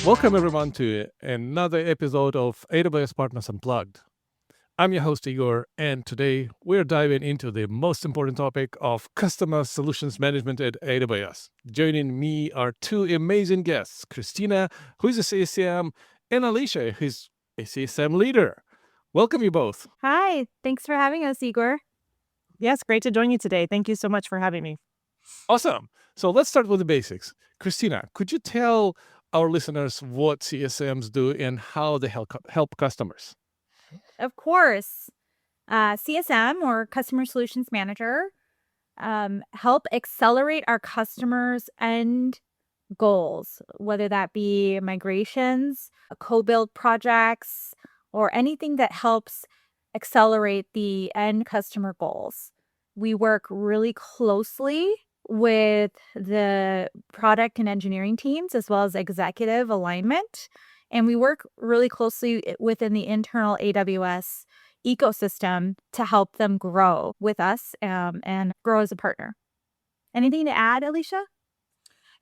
Welcome everyone to another episode of AWS Partners Unplugged. I'm your host Igor, and today we're diving into the most important topic of customer solutions management at AWS. Joining me are two amazing guests, Christina, who is a CSM, and Alicia, who's a CSM leader. Welcome you both. Hi, thanks for having us, Igor. Yes, great to join you today. Thank you so much for having me. Awesome. So let's start with the basics. Christina, could you tell our listeners what CSMs do and how they help customers? Of course, CSM or Customer Solutions Manager help accelerate our customers' end goals, whether that be migrations, co-build projects, or anything that helps accelerate the end customer goals. We work really closely with the product and engineering teams as well as executive alignment. And we work really closely within the internal AWS ecosystem to help them grow with us and grow as a partner. Anything to add, Alicia?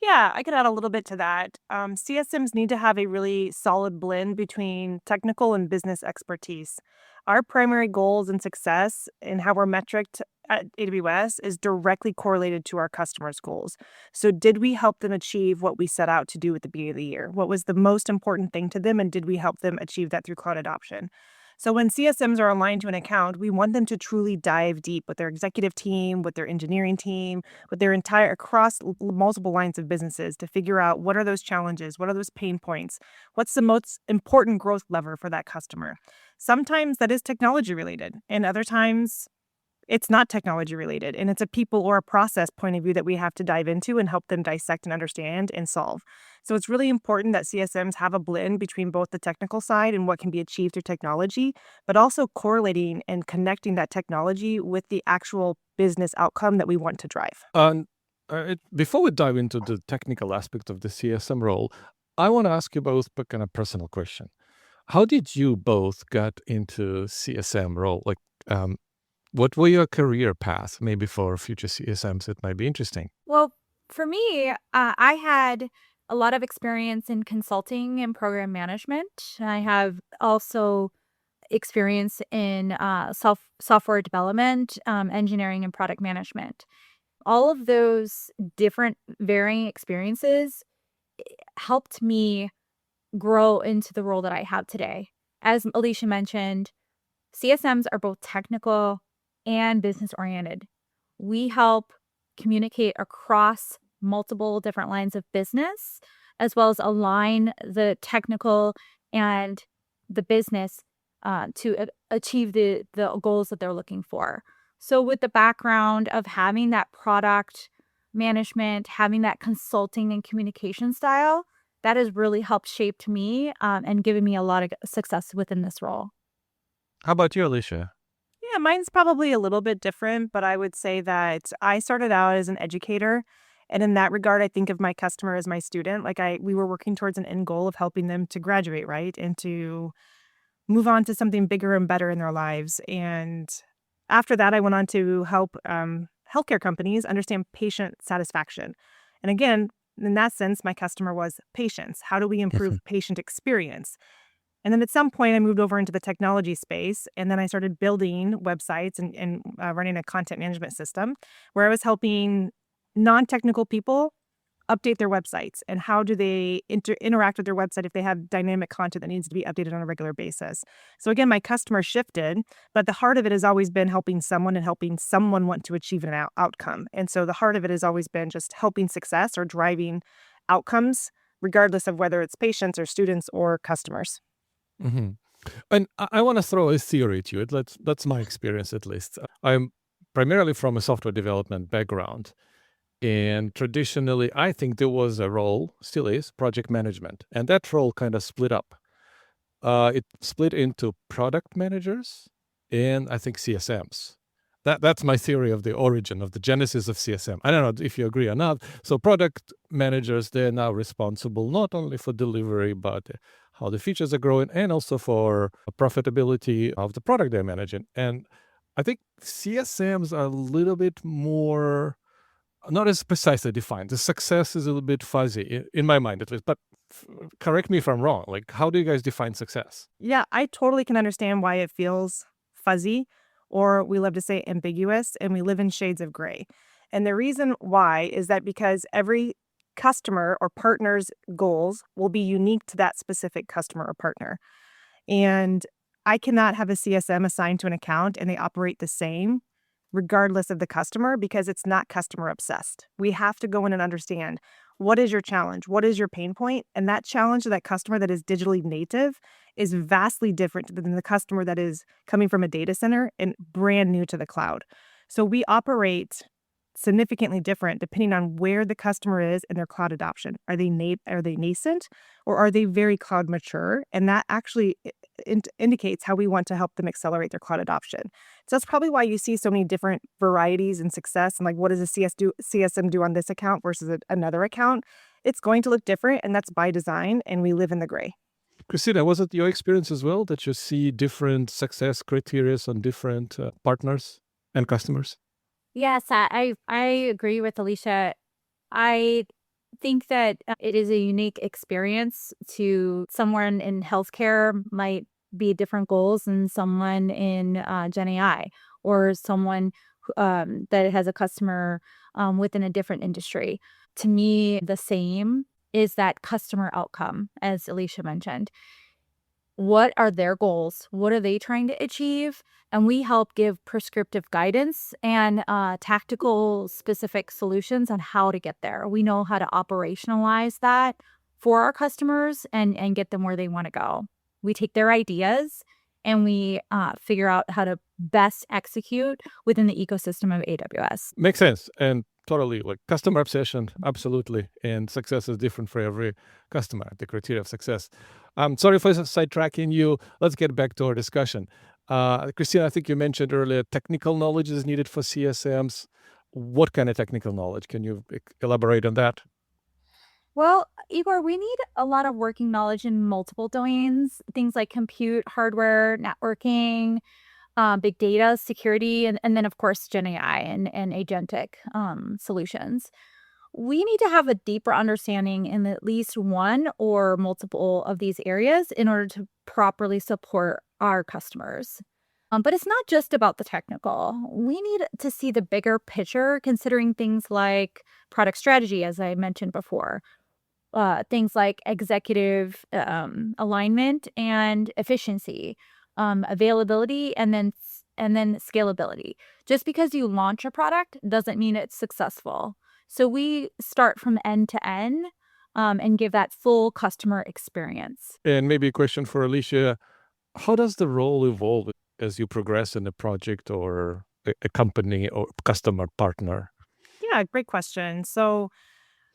Yeah, I could add a little bit to that. CSMs need to have a really solid blend between technical and business expertise. Our primary goals and success and how we're metriced at AWS is directly correlated to our customers' goals. So, did we help them achieve what we set out to do at the beginning of the year? What was the most important thing to them, and did we help them achieve that through cloud adoption? So when CSMs are aligned to an account, we want them to truly dive deep with their executive team, with their engineering team, with their entire across multiple lines of businesses to figure out what are those challenges, what are those pain points, what's the most important growth lever for that customer. Sometimes that is technology related, and other times it's not technology related, and it's a people or a process point of view that we have to dive into and help them dissect and understand and solve. So it's really important that CSMs have a blend between both the technical side and what can be achieved through technology, but also correlating and connecting that technology with the actual business outcome that we want to drive. Before we dive into the technical aspect of the CSM role, I want to ask you both a kind of personal question. How did you both get into CSM role? What were your career path? Maybe for future CSMs, it might be interesting. Well, for me, I had a lot of experience in consulting and program management. I have also experience in software development, engineering, and product management. All of those different varying experiences helped me grow into the role that I have today. As Alicia mentioned, CSMs are both technical and business oriented. We help communicate across multiple different lines of business, as well as align the technical and the business to achieve the goals that they're looking for. So with the background of having that product management, having that consulting and communication style, that has really helped shape me and given me a lot of success within this role. How about you, Alicia? Yeah, mine's probably a little bit different, but I would say that I started out as an educator. And in that regard, I think of my customer as my student. We were working towards an end goal of helping them to graduate, right? And to move on to something bigger and better in their lives. And after that, I went on to help healthcare companies understand patient satisfaction. And again, in that sense, my customer was patients. How do we improve patient experience? And then at some point, I moved over into the technology space, and then I started building websites and running a content management system where I was helping non-technical people update their websites and how do they interact with their website if they have dynamic content that needs to be updated on a regular basis. So again, my customer shifted, but the heart of it has always been helping someone and helping someone want to achieve an outcome. And so the heart of it has always been just helping success or driving outcomes, regardless of whether it's patients or students or customers. Mm-hmm. And I want to throw a theory to it. That's my experience, at least. I'm primarily from a software development background. And traditionally, I think there was a role, still is, project management. And that role kind of split up. It split into product managers and I think CSMs. That's my theory of the origin of the genesis of CSM. I don't know if you agree or not. So product managers, they're now responsible not only for delivery, but how the features are growing and also for profitability of the product they're managing. And I think CSMs are a little bit more, not as precisely defined. The success is a little bit fuzzy, in my mind at least. But correct me if I'm wrong. Like, how do you guys define success? Yeah, I totally can understand why it feels fuzzy, or we love to say ambiguous, and we live in shades of gray. And the reason why is that because every customer or partner's goals will be unique to that specific customer or partner. And I cannot have a CSM assigned to an account and they operate the same regardless of the customer because it's not customer obsessed. We have to go in and understand what is your challenge? What is your pain point? And that challenge of that customer that is digitally native is vastly different than the customer that is coming from a data center and brand new to the cloud. So we operate significantly different depending on where the customer is in their cloud adoption. Are they nascent or are they very cloud mature? And that actually indicates how we want to help them accelerate their cloud adoption. So that's probably why you see so many different varieties and success and like what does a CSM do on this account versus another account? It's going to look different and that's by design and we live in the gray. Christina, was it your experience as well that you see different success criteria on different partners and customers? Yes, I agree with Alicia. I think that it is a unique experience to someone in healthcare might be different goals than someone in Gen AI or someone that has a customer within a different industry. To me, the same is that customer outcome, as Alicia mentioned. What are their goals? What are they trying to achieve? And we help give prescriptive guidance and tactical specific solutions on how to get there. We know how to operationalize that for our customers and get them where they want to go. We take their ideas and we figure out how to best execute within the ecosystem of AWS. Makes sense. And totally, like customer obsession, absolutely. And success is different for every customer, the criteria of success. Sorry for sidetracking you. Let's get back to our discussion. Christina, I think you mentioned earlier technical knowledge is needed for CSMs. What kind of technical knowledge? Can you elaborate on that? Well, Igor, we need a lot of working knowledge in multiple domains, things like compute, hardware, networking, big data, security, and then, of course, Gen AI and agentic solutions. We need to have a deeper understanding in at least one or multiple of these areas in order to properly support our customers. But it's not just about the technical. We need to see the bigger picture, considering things like product strategy, as I mentioned before, things like executive alignment and efficiency, availability, and then scalability. Just because you launch a product doesn't mean it's successful. So we start from end to end and give that full customer experience. And maybe a question for Alicia. How does the role evolve as you progress in a project or a company or customer partner? Yeah, great question. So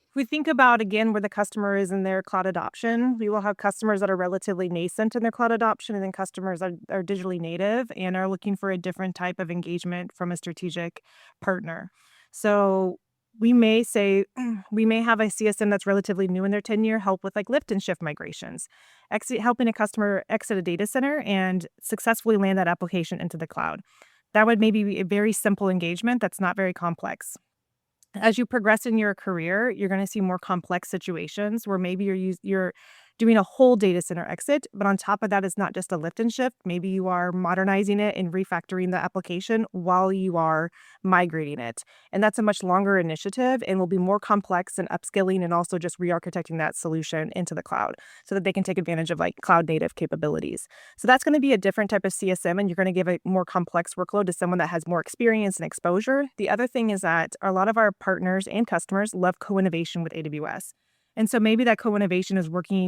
if we think about again where the customer is in their cloud adoption, we will have customers that are relatively nascent in their cloud adoption, and then customers are digitally native and are looking for a different type of engagement from a strategic partner. So we may say we may have a CSM that's relatively new in their tenure help with like lift and shift migrations, helping a customer exit a data center and successfully land that application into the cloud. That would maybe be a very simple engagement that's not very complex. As you progress in your career, you're going to see more complex situations where maybe you're doing a whole data center exit, but on top of that, it's not just a lift and shift. Maybe you are modernizing it and refactoring the application while you are migrating it. And that's a much longer initiative and will be more complex and upskilling and also just re-architecting that solution into the cloud so that they can take advantage of like cloud native capabilities. So that's going to be a different type of CSM and you're going to give a more complex workload to someone that has more experience and exposure. The other thing is that a lot of our partners and customers love co-innovation with AWS. And so maybe that co-innovation is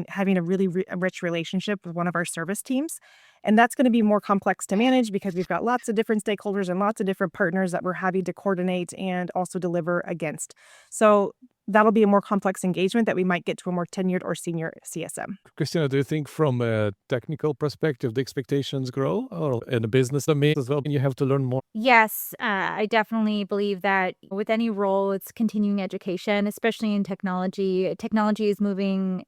having a really rich relationship with one of our service teams. And that's going to be more complex to manage because we've got lots of different stakeholders and lots of different partners that we're having to coordinate and also deliver against. So that'll be a more complex engagement that we might get to a more tenured or senior CSM. Christina, do you think from a technical perspective, the expectations grow or in a business domain as well? You have to learn more. Yes, I definitely believe that with any role, it's continuing education, especially in technology. Technology is moving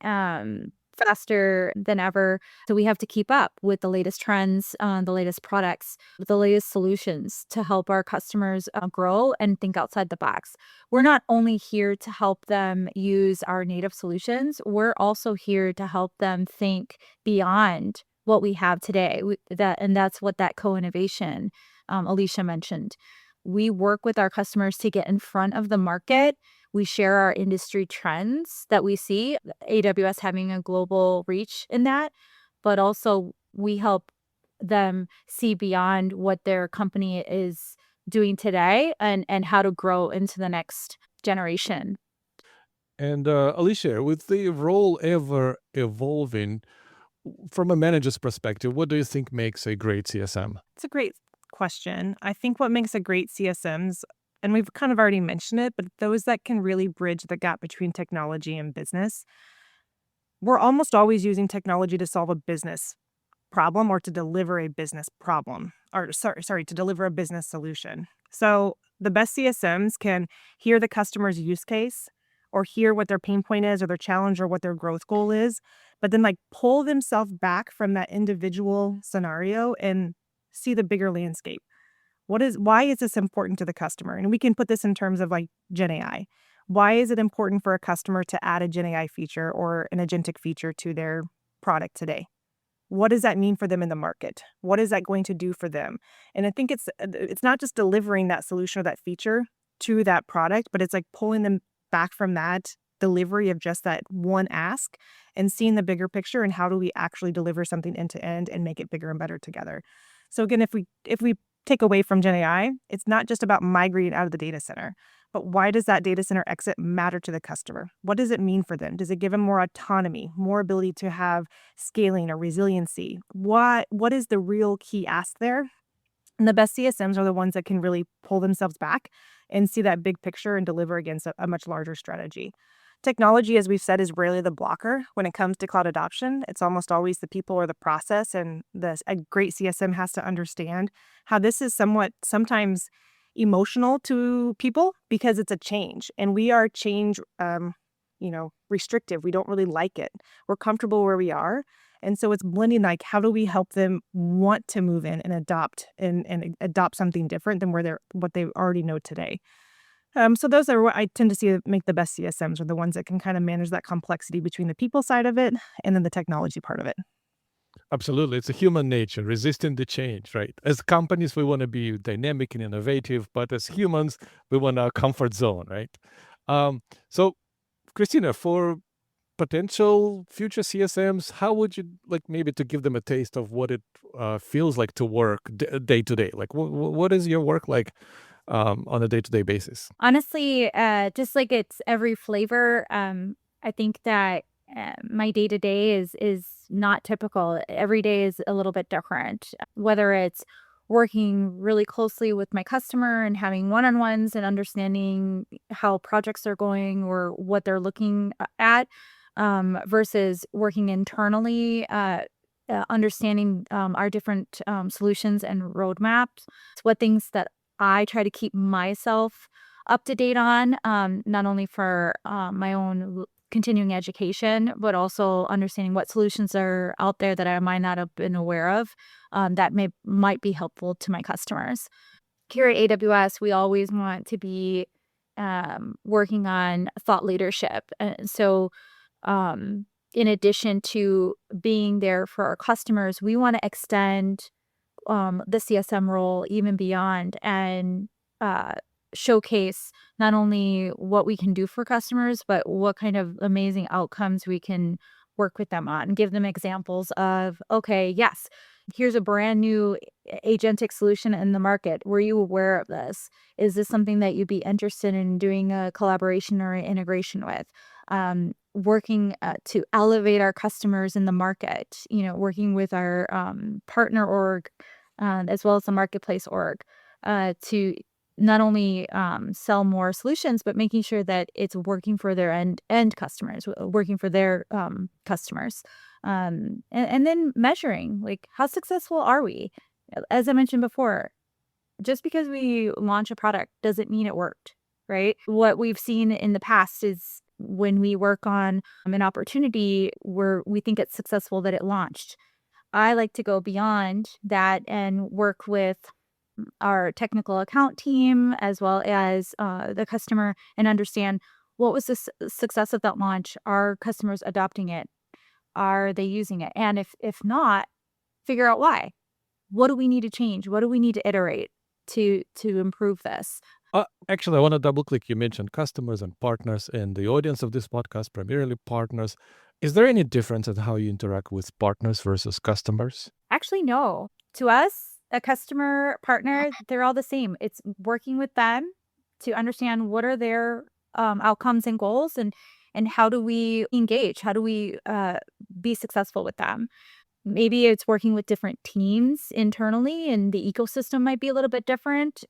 faster than ever. So we have to keep up with the latest trends, the latest products, the latest solutions to help our customers grow and think outside the box. We're not only here to help them use our native solutions, we're also here to help them think beyond what we have today. And that's what that co-innovation Alicia mentioned. We work with our customers to get in front of the market. We share our industry trends that we see, AWS having a global reach in that, but also we help them see beyond what their company is doing today and how to grow into the next generation. And Alicia, with the role ever evolving, from a manager's perspective, what do you think makes a great CSM? It's a great question. I think what makes a great CSMs, and we've kind of already mentioned it, but those that can really bridge the gap between technology and business. We're almost always using technology to solve a business problem or to deliver a business problem, or sorry, to deliver a business solution. So the best CSMs can hear the customer's use case or hear what their pain point is or their challenge or what their growth goal is, but then like pull themselves back from that individual scenario and see the bigger landscape. Why is this important to the customer? And we can put this in terms of like Gen AI. Why is it important for a customer to add a Gen AI feature or an agentic feature to their product today? What does that mean for them in the market? What is that going to do for them? And I think it's not just delivering that solution or that feature to that product, but it's like pulling them back from that delivery of just that one ask and seeing the bigger picture and how do we actually deliver something end to end and make it bigger and better together. So again, if we take away from Gen AI, it's not just about migrating out of the data center, but why does that data center exit matter to the customer? What does it mean for them? Does it give them more autonomy, more ability to have scaling or resiliency? What is the real key ask there? And the best CSMs are the ones that can really pull themselves back and see that big picture and deliver against a much larger strategy. Technology, as we've said, is rarely the blocker when it comes to cloud adoption. It's almost always the people or the process, and a great CSM has to understand how this is sometimes emotional to people because it's a change, and we are change, restrictive. We don't really like it. We're comfortable where we are, and so it's blending. Like, how do we help them want to move in and adopt something different than what they already know today? So those are what I tend to see that make the best CSMs are the ones that can kind of manage that complexity between the people side of it and then the technology part of it. Absolutely. It's a human nature, resisting the change, right? As companies, we want to be dynamic and innovative, but as humans, we want our comfort zone, right? So, Christina, for potential future CSMs, how would you like maybe to give them a taste of what it feels like to work day to day? Like, what is your work like on a day to day basis? Honestly, just like it's every flavor, I think that my day to day is not typical. Every day is a little bit different. Whether it's working really closely with my customer and having one-on-ones and understanding how projects are going or what they're looking at, versus working internally, understanding our different solutions and roadmaps. It's what things that I try to keep myself up to date on, not only for my own continuing education, but also understanding what solutions are out there that I might not have been aware of, that might be helpful to my customers. Here at AWS, we always want to be working on thought leadership. So, in addition to being there for our customers, we want to extend the CSM role even beyond and uh, showcase not only what we can do for customers, but what kind of amazing outcomes we can work with them on. Give them examples of, okay, yes, here's a brand new agentic solution in the market. Were you aware of this? Is this something that you'd be interested in doing a collaboration or an integration with? Working to elevate our customers in the market, working with our partner org, as well as the marketplace org, to not only sell more solutions, but making sure that it's working for their end customers, working for their customers, and then measuring like how successful are we? As I mentioned before, just because we launch a product doesn't mean it worked, right? What we've seen in the past is when we work on an opportunity where we think it's successful that it launched. I like to go beyond that and work with our technical account team as well as the customer and understand what was the success of that launch. Are customers adopting it? Are they using it? And if not, figure out why. What do we need to change? What do we need to iterate to improve this? Actually, I want to double click. You mentioned customers and partners, and the audience of this podcast, primarily partners. Is there any difference in how you interact with partners versus customers? Actually, no. To us, a customer partner, they're all the same. It's working with them to understand what are their outcomes and goals, and how do we engage? How do we be successful with them? Maybe it's working with different teams internally, and the ecosystem might be a little bit different.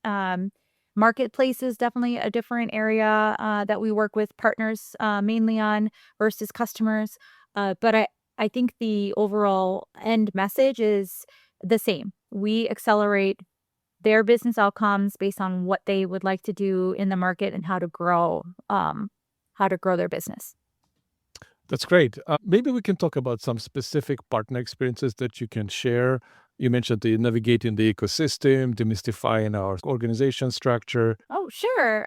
Marketplace is definitely a different area that we work with partners mainly on versus customers. But I think the overall end message is the same. We accelerate their business outcomes based on what they would like to do in the market and how to grow their business. That's great. Maybe we can talk about some specific partner experiences that you can share. You mentioned the navigating the ecosystem, demystifying our organization structure. Oh, sure.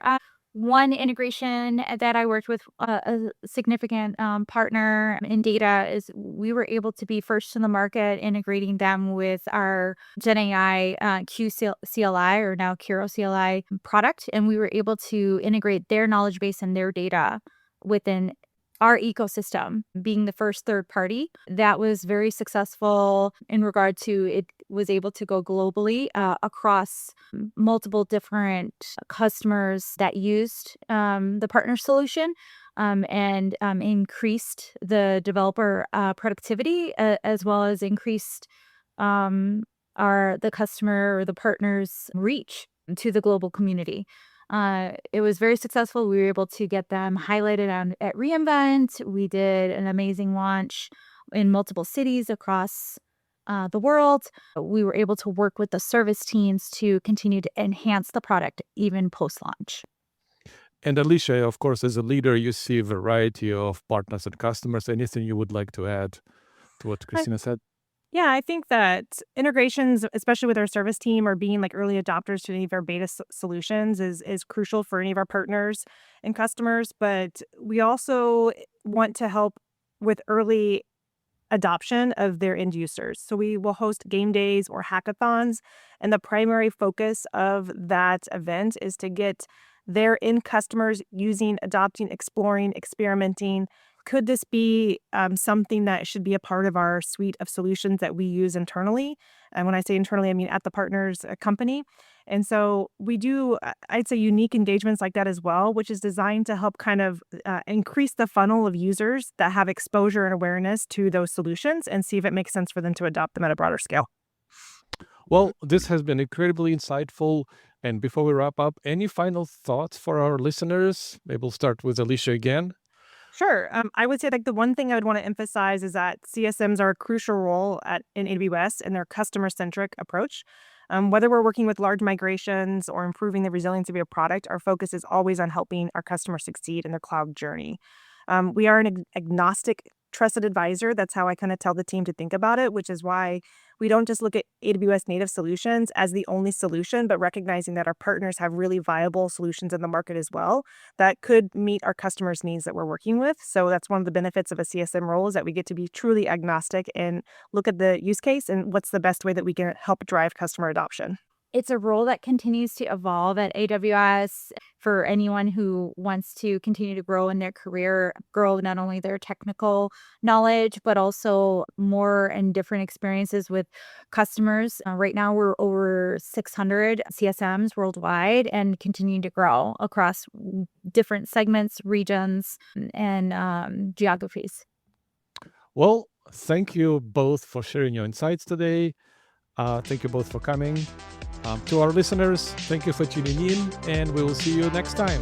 One integration that I worked with a significant partner in data is we were able to be first in the market integrating them with our Gen AI CLI or now Kiro CLI product. And we were able to integrate their knowledge base and their data within our ecosystem, being the first third party. That was very successful in regard to it was able to go globally across multiple different customers that used the partner solution, and increased the developer productivity, as well as increased the customer or the partner's reach to the global community. It was very successful. We were able to get them highlighted at reInvent. We did an amazing launch in multiple cities across the world. We were able to work with the service teams to continue to enhance the product even post-launch. And Alicia, of course, as a leader, you see a variety of partners and customers. Anything you would like to add to what Christina said? Yeah, I think that integrations, especially with our service team or being like early adopters to any of our beta solutions is crucial for any of our partners and customers. But we also want to help with early adoption of their end users. So we will host game days or hackathons. And the primary focus of that event is to get their end customers using, adopting, exploring, experimenting. Could this be something that should be a part of our suite of solutions that we use internally? And when I say internally, I mean at the partners company. And so we do, I'd say, unique engagements like that as well, which is designed to help kind of increase the funnel of users that have exposure and awareness to those solutions and see if it makes sense for them to adopt them at a broader scale. Well, this has been incredibly insightful. And before we wrap up, any final thoughts for our listeners? Maybe we'll start with Alicia again. Sure. I would say like the one thing I would want to emphasize is that CSMs are a crucial role in AWS in their customer-centric approach. Whether we're working with large migrations or improving the resilience of your product, our focus is always on helping our customers succeed in their cloud journey. We are an agnostic, trusted advisor. That's how I kind of tell the team to think about it, which is why we don't just look at AWS native solutions as the only solution, but recognizing that our partners have really viable solutions in the market as well that could meet our customers' needs that we're working with. So that's one of the benefits of a CSM role is that we get to be truly agnostic and look at the use case and what's the best way that we can help drive customer adoption. It's a role that continues to evolve at AWS for anyone who wants to continue to grow in their career, grow not only their technical knowledge, but also more and different experiences with customers. Right now, we're over 600 CSMs worldwide and continuing to grow across different segments, regions, and geographies. Well, thank you both for sharing your insights today. Thank you both for coming. To our listeners, thank you for tuning in, and we will see you next time.